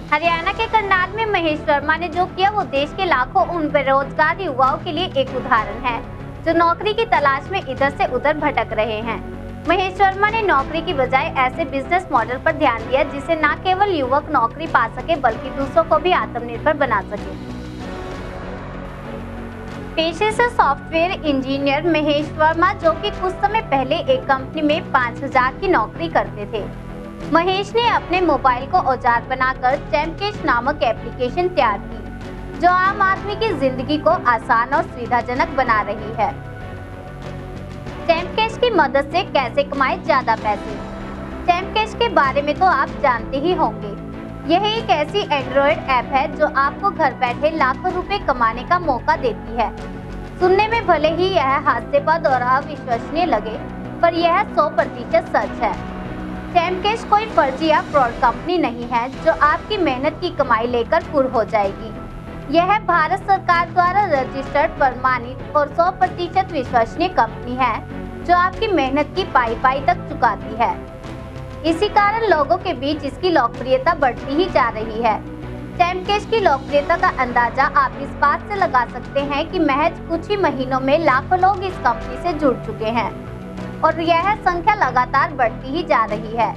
हरियाणा के करनाल में महेश वर्मा ने जो किया वो देश के लाखों उन बेरोजगार युवाओं के लिए एक उदाहरण है जो नौकरी की तलाश में इधर से उधर भटक रहे हैं। महेश वर्मा ने नौकरी की बजाय ऐसे बिजनेस मॉडल पर ध्यान दिया जिससे न केवल युवक नौकरी पा सके बल्कि दूसरों को भी आत्मनिर्भर बना सके। पेशे से सॉफ्टवेयर इंजीनियर महेश वर्मा जो कि कुछ समय पहले एक कंपनी में 5000 की नौकरी करते थे, महेश ने अपने मोबाइल को औजार बनाकर चैम्पकेश नामक एप्लीकेशन तैयार की जो आम आदमी की जिंदगी को आसान और सुविधाजनक बना रही है। चैम्पकेश की मदद से कैसे कमाए ज्यादा पैसे। चैम्पकेश के बारे में तो आप जानते ही होंगे। यह एक ऐसी एंड्रॉयड ऐप है जो आपको घर बैठे लाखों रुपए कमाने का मौका देती है। सुनने में भले ही यह हास्यास्पद और अविश्वसनीय लगे, पर यह 100% सच है। चैम्पकेश कोई फर्जी या फ्रॉड कंपनी नहीं है जो आपकी मेहनत की कमाई लेकर पुर हो जाएगी। यह भारत सरकार द्वारा रजिस्टर्ड, प्रमाणित और 100% विश्वसनीय कंपनी है जो आपकी मेहनत की पाई तक चुकाती है। इसी कारण लोगों के बीच इसकी लोकप्रियता बढ़ती ही जा रही है। चैम्पकेश की लोकप्रियता का अंदाजा आप इस बात से लगा सकते हैं कि महज कुछ ही महीनों में लाखों लोग इस कंपनी से जुड़ चुके हैं और यह संख्या लगातार बढ़ती ही जा रही है।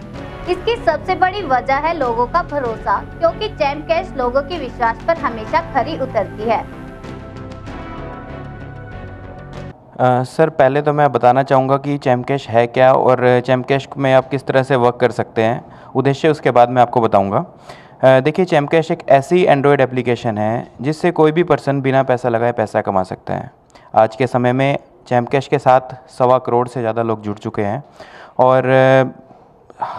इसकी सबसे बड़ी वजह है लोगों का भरोसा, क्योंकि चैम्पकेश लोगों के विश्वास पर हमेशा खरी उतरती है। सर, पहले तो मैं बताना चाहूँगा कि चैम्पकेश है क्या और चैम्पकेश में आप किस तरह से वर्क कर सकते हैं, उद्देश्य उसके बाद मैं आपको बताऊँगा। देखिए, चैम्पकेश एक ऐसी एंड्रॉयड एप्लीकेशन है जिससे कोई भी पर्सन बिना पैसा लगाए पैसा कमा सकता है। आज के समय में चैम्पकेश के साथ 1.25 करोड़ से ज़्यादा लोग जुड़ चुके हैं और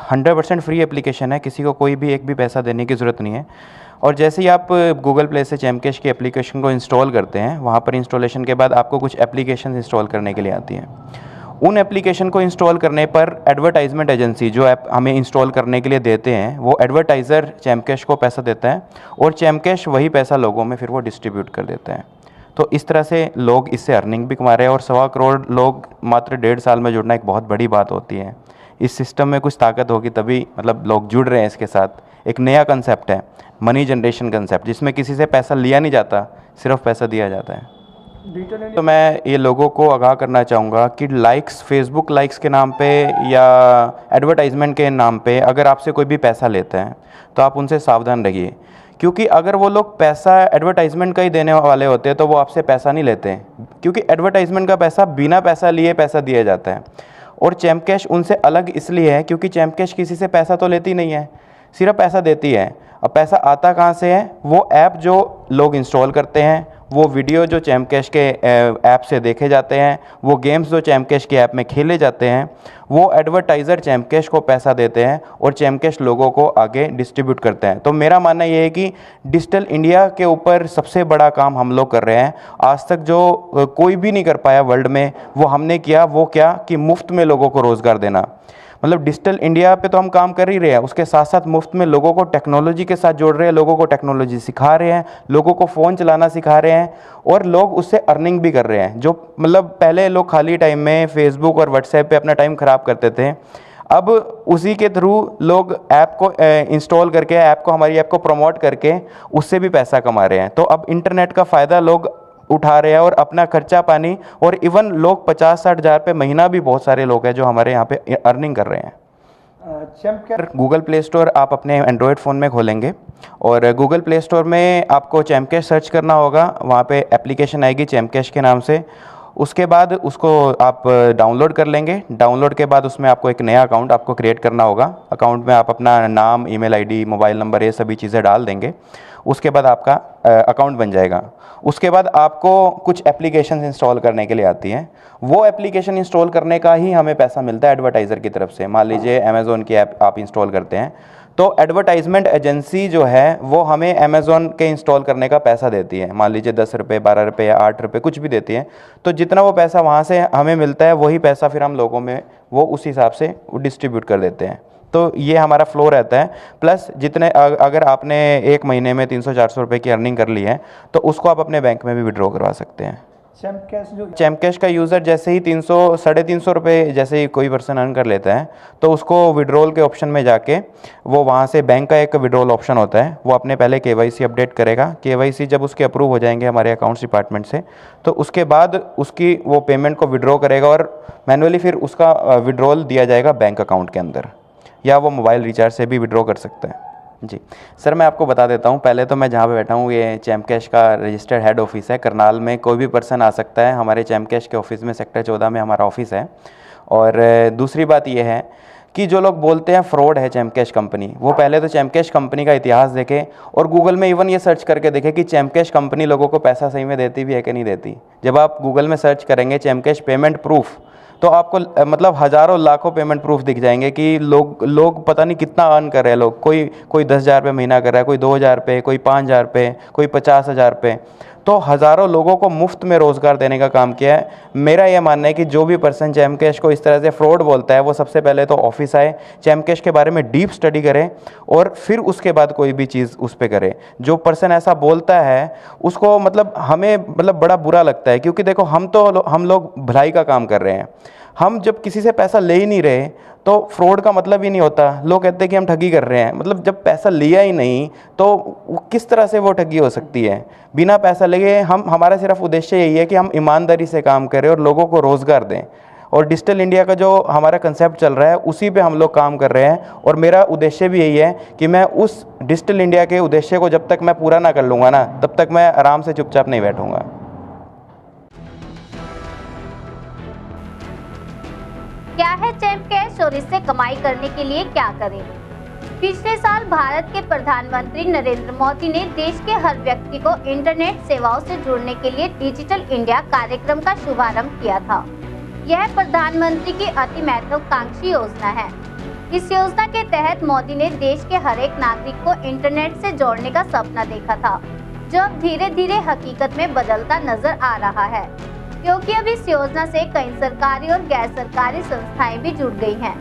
100% फ्री एप्लीकेशन है, किसी को कोई भी एक भी पैसा देने की ज़रूरत नहीं है। और जैसे ही आप गूगल प्ले से चैम्पकेश की एप्लीकेशन को इंस्टॉल करते हैं, वहाँ पर इंस्टॉलेशन के बाद आपको कुछ एप्लीकेशन इंस्टॉल करने के लिए आती हैं। उन एप्लीकेशन को इंस्टॉल करने पर एडवर्टाइजमेंट एजेंसी जो ऐप हमें इंस्टॉल करने के लिए देते हैं, वो एडवर्टाइज़र चैम्पकेश को पैसा देता है और चैम्पकेश वही पैसा लोगों में फिर वो डिस्ट्रीब्यूट कर देता है। तो इस तरह से लोग इससे अर्निंग भी कमा रहे हैं और 1.25 करोड़ लोग मात्र 1.5 साल में जुड़ना एक बहुत बड़ी बात होती है। इस सिस्टम में कुछ ताकत होगी तभी लोग जुड़ रहे हैं इसके साथ। एक नया कंसेप्ट है, मनी जनरेशन कंसेप्ट, जिसमें किसी से पैसा लिया नहीं जाता, सिर्फ पैसा दिया जाता है। तो मैं ये लोगों को आगाह करना चाहूँगा कि लाइक्स, फेसबुक लाइक्स के नाम पे या एडवर्टाइजमेंट के नाम पे अगर आपसे कोई भी पैसा लेता है तो आप उनसे सावधान रहिए, क्योंकि अगर वो लोग पैसा एडवर्टाइजमेंट का ही देने वाले होते हैं तो वो आपसे पैसा नहीं लेते हैं, क्योंकि एडवर्टाइजमेंट का पैसा बिना पैसा लिए पैसा दिया जाता है। और चैम्पकेश उनसे अलग इसलिए है क्योंकि चैम्पकेश किसी से पैसा तो लेती नहीं है, सिर्फ पैसा देती है। अब पैसा आता कहाँ से है? वो ऐप जो लोग इंस्टॉल करते हैं, वो वीडियो जो चैम्पकेश के ऐप से देखे जाते हैं, वो गेम्स जो चैम्पकेश के ऐप में खेले जाते हैं, वो एडवर्टाइज़र चैम्पकेश को पैसा देते हैं और चैम्पकेश लोगों को आगे डिस्ट्रीब्यूट करते हैं। तो मेरा मानना ये है कि डिजिटल इंडिया के ऊपर सबसे बड़ा काम हम लोग कर रहे हैं। आज तक जो कोई भी नहीं कर पाया वर्ल्ड में, वो हमने किया। वो क्या कि मुफ्त में लोगों को रोज़गार देना। डिजिटल इंडिया पे तो हम काम कर ही रहे हैं, उसके साथ साथ मुफ्त में लोगों को टेक्नोलॉजी के साथ जोड़ रहे हैं, लोगों को टेक्नोलॉजी सिखा रहे हैं, लोगों को फ़ोन चलाना सिखा रहे हैं और लोग उससे अर्निंग भी कर रहे हैं। जो पहले लोग खाली टाइम में फेसबुक और व्हाट्सएप पे अपना टाइम ख़राब करते थे, अब उसी के थ्रू लोग ऐप को इंस्टॉल करके, हमारी ऐप को प्रमोट करके उससे भी पैसा कमा रहे हैं। तो अब इंटरनेट का फ़ायदा लोग उठा रहे हैं और अपना खर्चा पानी, और इवन लोग 50-60 हज़ार पे महीना भी बहुत सारे लोग हैं जो हमारे यहाँ पे अर्निंग कर रहे हैं। गूगल प्ले स्टोर आप अपने एंड्रॉयड फ़ोन में खोलेंगे और गूगल प्ले स्टोर में आपको चैम्पकेश सर्च करना होगा, वहाँ पे एप्लीकेशन आएगी चैम्पकेश के नाम से। उसके बाद उसको आप डाउनलोड कर लेंगे। डाउनलोड के बाद उसमें आपको एक नया अकाउंट आपको क्रिएट करना होगा। अकाउंट में आप अपना नाम, ईमेल आईडी, मोबाइल नंबर, ये सभी चीज़ें डाल देंगे। उसके बाद आपका अकाउंट बन जाएगा। उसके बाद आपको कुछ एप्लीकेशन इंस्टॉल करने के लिए आती हैं। वो एप्लीकेशन इंस्टॉल करने का ही हमें पैसा मिलता है एडवर्टाइज़र की तरफ से। मान लीजिए अमेज़ॉन की ऐप आप इंस्टॉल करते हैं तो एडवर्टाइजमेंट एजेंसी जो है वो हमें अमेज़ॉन के इंस्टॉल करने का पैसा देती है। मान लीजिए 10 रुपये, 12 रुपये या 8 रुपये कुछ भी देती है। तो जितना वो पैसा वहाँ से हमें मिलता है, वही पैसा फिर हम लोगों में वो उस हिसाब से डिस्ट्रीब्यूट कर देते हैं। तो ये हमारा फ्लो रहता है। प्लस जितने अगर आपने एक महीने में 300-400 रुपये की अर्निंग कर ली है तो उसको आप अपने बैंक में भी विड्रॉ करवा सकते हैं। चैम्प कैश जो चैम्प कैश का यूज़र जैसे ही 300 350 रुपये जैसे ही कोई पर्सन अर्न कर लेता है तो उसको विड्रॉल के ऑप्शन में जाके वो वहाँ से बैंक का एक विड्रॉल ऑप्शन होता है, वो अपने पहले KYC अपडेट करेगा। KYC जब उसके अप्रूव हो जाएंगे हमारे अकाउंट्स डिपार्टमेंट से तो उसके बाद उसकी वो पेमेंट को विड्रॉ करेगा और मैनुअली फिर उसका विड्रॉल दिया जाएगा बैंक अकाउंट के अंदर, या वो मोबाइल रिचार्ज से भी विड्रॉ कर सकते हैं। जी सर, मैं आपको बता देता हूँ। पहले तो मैं जहाँ पे बैठा हूँ ये चैम्प कैश का रजिस्टर्ड हेड ऑफिस है करनाल में। कोई भी पर्सन आ सकता है हमारे चैम्प कैश के ऑफिस में, सेक्टर 14 में हमारा ऑफिस है। और दूसरी बात ये है कि जो लोग बोलते हैं फ्रॉड है चैम्प कैश कंपनी, वो पहले तो चैम्प कैश कंपनी का इतिहास देखें और गूगल में इवन ये सर्च करके देखें कि चैम्प कैश कंपनी लोगों को पैसा सही में देती भी है कि नहीं देती। जब आप गूगल में सर्च करेंगे चैम्प कैश पेमेंट प्रूफ तो आपको मतलब हज़ारों लाखों पेमेंट प्रूफ दिख जाएंगे कि लोग पता नहीं कितना अर्न कर रहे हैं। लोग कोई 10,000 रुपये महीना कर रहा है, कोई 2,000 रुपये, कोई 5,000 रुपये, कोई 50,000 रुपये। तो हज़ारों लोगों को मुफ्त में रोज़गार देने का काम किया है। मेरा यह मानना है कि जो भी पर्सन चैम्प कैश को इस तरह से फ्रॉड बोलता है वो सबसे पहले तो ऑफिस आए, चैम्प कैश के बारे में डीप स्टडी करें और फिर उसके बाद कोई भी चीज़ उस पर करे। जो पर्सन ऐसा बोलता है उसको मतलब हमें मतलब बड़ा बुरा लगता है, क्योंकि देखो हम लोग भलाई का काम कर रहे हैं। हम जब किसी से पैसा ले ही नहीं रहे तो फ्रॉड का मतलब ही नहीं होता। लोग कहते हैं कि हम ठगी कर रहे हैं, मतलब जब पैसा लिया ही नहीं तो किस तरह से वो ठगी हो सकती है। बिना पैसा लिए हमारा सिर्फ उद्देश्य यही है कि हम ईमानदारी से काम करें और लोगों को रोज़गार दें। और डिजिटल इंडिया का जो हमारा कंसेप्ट चल रहा है उसी पे हम लोग काम कर रहे हैं। और मेरा उद्देश्य भी यही है कि मैं उस डिजिटल इंडिया के उद्देश्य को जब तक मैं पूरा ना कर लूँगा ना, तब तक मैं आराम से चुपचाप नहीं बैठूँगा। क्या है चैम्प कैश और इससे कमाई करने के लिए क्या करें? पिछले साल भारत के प्रधानमंत्री नरेंद्र मोदी ने देश के हर व्यक्ति को इंटरनेट सेवाओं से जुड़ने के लिए डिजिटल इंडिया कार्यक्रम का शुभारंभ किया था। यह प्रधानमंत्री की अति महत्वाकांक्षी योजना है। इस योजना के तहत मोदी ने देश के हर एक नागरिक को इंटरनेट से जोड़ने का सपना देखा था, जो अब धीरे धीरे हकीकत में बदलता नजर आ रहा है, क्योंकि अब इस योजना से कई सरकारी और गैर सरकारी संस्थाएं भी जुड़ गई हैं,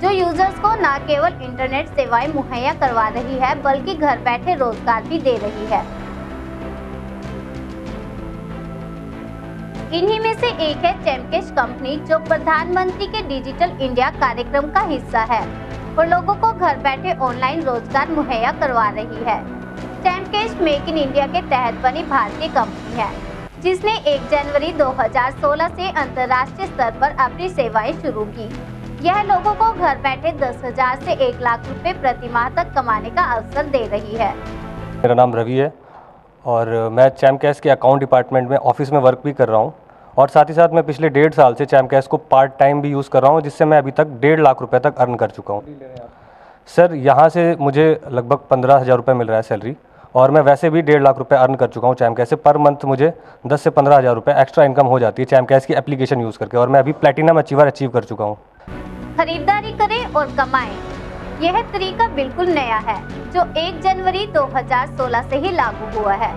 जो यूजर्स को न केवल इंटरनेट सेवाएं मुहैया करवा रही है बल्कि घर बैठे रोजगार भी दे रही है। इन्हीं में से एक है चैम्प कैश कंपनी, जो प्रधानमंत्री के डिजिटल इंडिया कार्यक्रम का हिस्सा है और लोगों को घर बैठे ऑनलाइन रोजगार मुहैया करवा रही है। Champ cash make in India के तहत बनी भारतीय कंपनी है, जिसने 1 जनवरी 2016 से अंतर्राष्ट्रीय स्तर पर अपनी सेवाएं शुरू की। यह लोगों को घर बैठे 10,000 से 1 लाख रुपए प्रति माह तक कमाने का अवसर दे रही है। मेरा नाम रवि है और मैं चैम्प कैश के अकाउंट डिपार्टमेंट में ऑफिस में वर्क भी कर रहा हूं, और साथ ही साथ मैं पिछले 1.5 साल से चैम्प कैश को पार्ट टाइम भी यूज़ कर रहा हूं, जिससे मैं अभी तक 1.5 लाख रुपए तक अर्न कर चुका हूं। सर, यहाँ से मुझे लगभग 15,000 रुपये मिल रहा है सैलरी, और मैं वैसे भी 1.5 लाख रुपए अर्न कर चुका हूँ चैम्प कैश से। पर मंथ मुझे 10 से 15,000 रुपये एक्स्ट्रा इनकम हो जाती है चैम्प कैश की एप्लीकेशन यूज़ करके, और मैं अभी प्लेटिनम अचीवर अचीव कर चुका हूँ। खरीदारी करें और कमाएं, यह तरीका बिल्कुल नया है, जो 1 जनवरी 2016 से ही लागू हुआ है।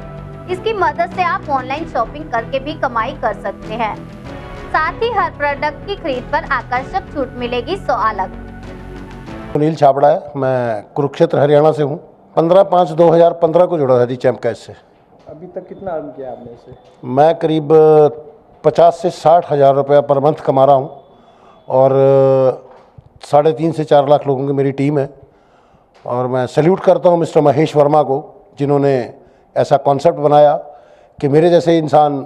इसकी मदद से आप ऑनलाइन शॉपिंग करके भी कमाई कर सकते हैं। साथ ही हर प्रोडक्ट की खरीद पर आकर्षक छूट मिलेगी 100 अलग। सुनील छाबड़ा है, मैं कुरुक्षेत्र हरियाणा से हूँ। 15/5/2015 को जुड़ा था जी चैम्प कैश से। अभी तक कितना अर्न किया आपने इससे? मैं करीब 50 से 60 हज़ार रुपया पर मंथ कमा रहा हूँ, और 3.5 से 4 लाख लोगों की मेरी टीम है। और मैं सैल्यूट करता हूँ मिस्टर महेश वर्मा को, जिन्होंने ऐसा कॉन्सेप्ट बनाया कि मेरे जैसे इंसान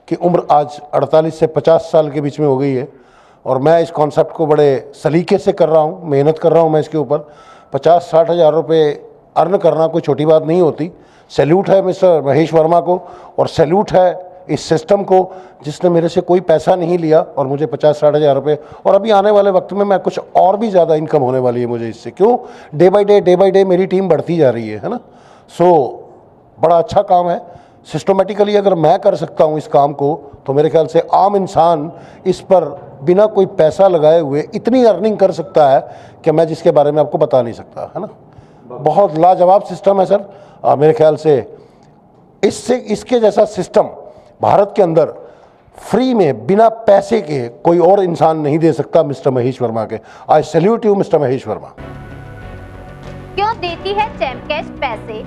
की उम्र आज 48 से 50 साल के बीच में हो गई है, और मैं इस कॉन्सेप्ट को बड़े सलीके से कर रहा हूँ, मेहनत कर रहा हूँ मैं इसके ऊपर। 50-60 हज़ार रुपये अर्न करना कोई छोटी बात नहीं होती। सैल्यूट है मिस्टर महेश वर्मा को, और सैल्यूट है इस सिस्टम को जिसने मेरे से कोई पैसा नहीं लिया और मुझे 50-60 हज़ार रुपये, और अभी आने वाले वक्त में मैं कुछ और भी ज़्यादा इनकम होने वाली है मुझे इससे। क्यों? डे बाई डे मेरी टीम बढ़ती जा रही है ना। सो बड़ा अच्छा काम है। सिस्टमेटिकली अगर मैं कर सकता हूँ इस काम को, तो मेरे ख्याल से आम इंसान इस पर बिना कोई पैसा लगाए हुए इतनी अर्निंग कर सकता है कि मैं जिसके बारे में आपको बता नहीं सकता, है ना। बहुत लाजवाब सिस्टम है सर। मेरे ख्याल से इसके जैसा सिस्टम भारत के अंदर फ्री में बिना पैसे के कोई और इंसान नहीं दे सकता मिस्टर महेश वर्मा के। आई salute you mister Mahesh Verma. क्यों देती है चैम्प कैश पैसे?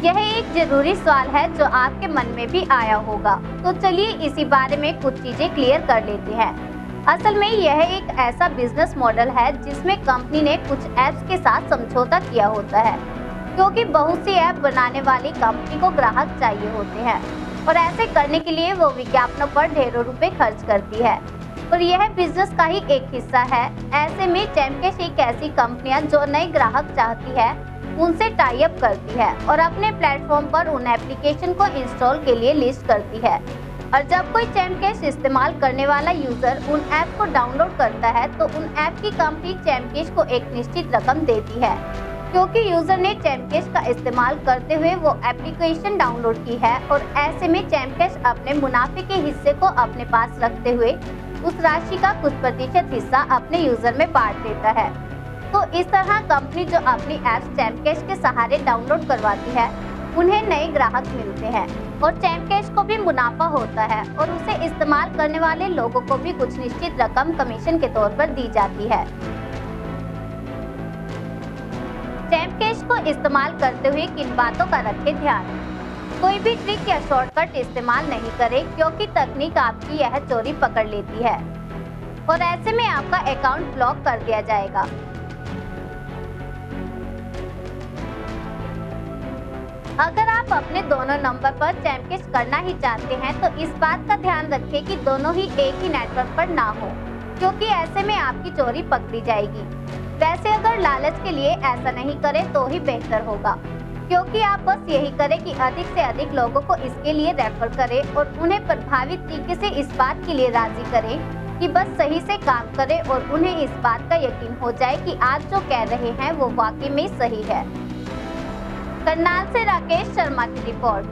यह एक जरूरी सवाल है जो आपके मन में भी आया होगा, तो चलिए इसी बारे में कुछ चीजें क्लियर कर लेते हैं। असल में यह एक ऐसा बिजनेस मॉडल है जिसमें कंपनी ने कुछ ऐप्स के साथ समझौता किया होता है, क्योंकि बहुत सी ऐप बनाने वाली कंपनी को ग्राहक चाहिए होते हैं और ऐसे करने के लिए वो विज्ञापनों पर ढेरों रुपए खर्च करती है और यह बिजनेस का ही एक हिस्सा है। ऐसे में चैमकैश एक ऐसी कंपनियां जो नए ग्राहक चाहती है उनसे टाई अप करती है और अपने प्लेटफॉर्म पर उन एप्लीकेशन को इंस्टॉल के लिए लिस्ट करती है। और जब कोई चैमकैश इस्तेमाल करने वाला यूजर उन ऐप को डाउनलोड करता है तो उन ऐप की कंपनी चैमकैश को एक निश्चित रकम देती है, क्योंकि यूजर ने चैमकैश का इस्तेमाल करते हुए वो एप्लीकेशन डाउनलोड की है। और ऐसे में चैमकैश अपने मुनाफे के हिस्से को अपने पास रखते हुए उस राशि का कुछ प्रतिशत हिस्सा अपने यूजर में बांट देता है। तो इस तरह कंपनी जो अपनी ऐप्स चैमकैश के सहारे डाउनलोड करवाती है उन्हें नए ग्राहक मिलते हैं और चैमकैश को भी मुनाफा होता है और उसे इस्तेमाल करने वाले लोगों को भी कुछ निश्चित रकम कमीशन के तौर पर दी जाती है। चैमकैश को इस्तेमाल करते हुए किन बातों का रखें ध्यान। कोई भी ट्रिक या शॉर्टकट इस्तेमाल नहीं करें, क्योंकि तकनीक आपकी यह चोरी पकड़ लेती है और ऐसे में आपका अकाउंट ब्लॉक कर दिया जाएगा। अगर आप अपने दोनों नंबर पर चैमकैश करना ही चाहते हैं तो इस बात का ध्यान रखें कि दोनों ही एक ही नेटवर्क पर ना हो, क्योंकि ऐसे में आपकी चोरी पकड़ी जाएगी। वैसे अगर लालच के लिए ऐसा नहीं करें तो ही बेहतर होगा, क्योंकि आप बस यही करें कि अधिक से अधिक लोगों को इसके लिए रेफर करें और उन्हें प्रभावित तरीके से इस बात के लिए राजी करें कि बस सही से काम करें और उन्हें इस बात का यकीन हो जाए कि आप जो कह रहे हैं वो वाकई में सही है। करनाल से राकेश शर्मा की रिपोर्ट।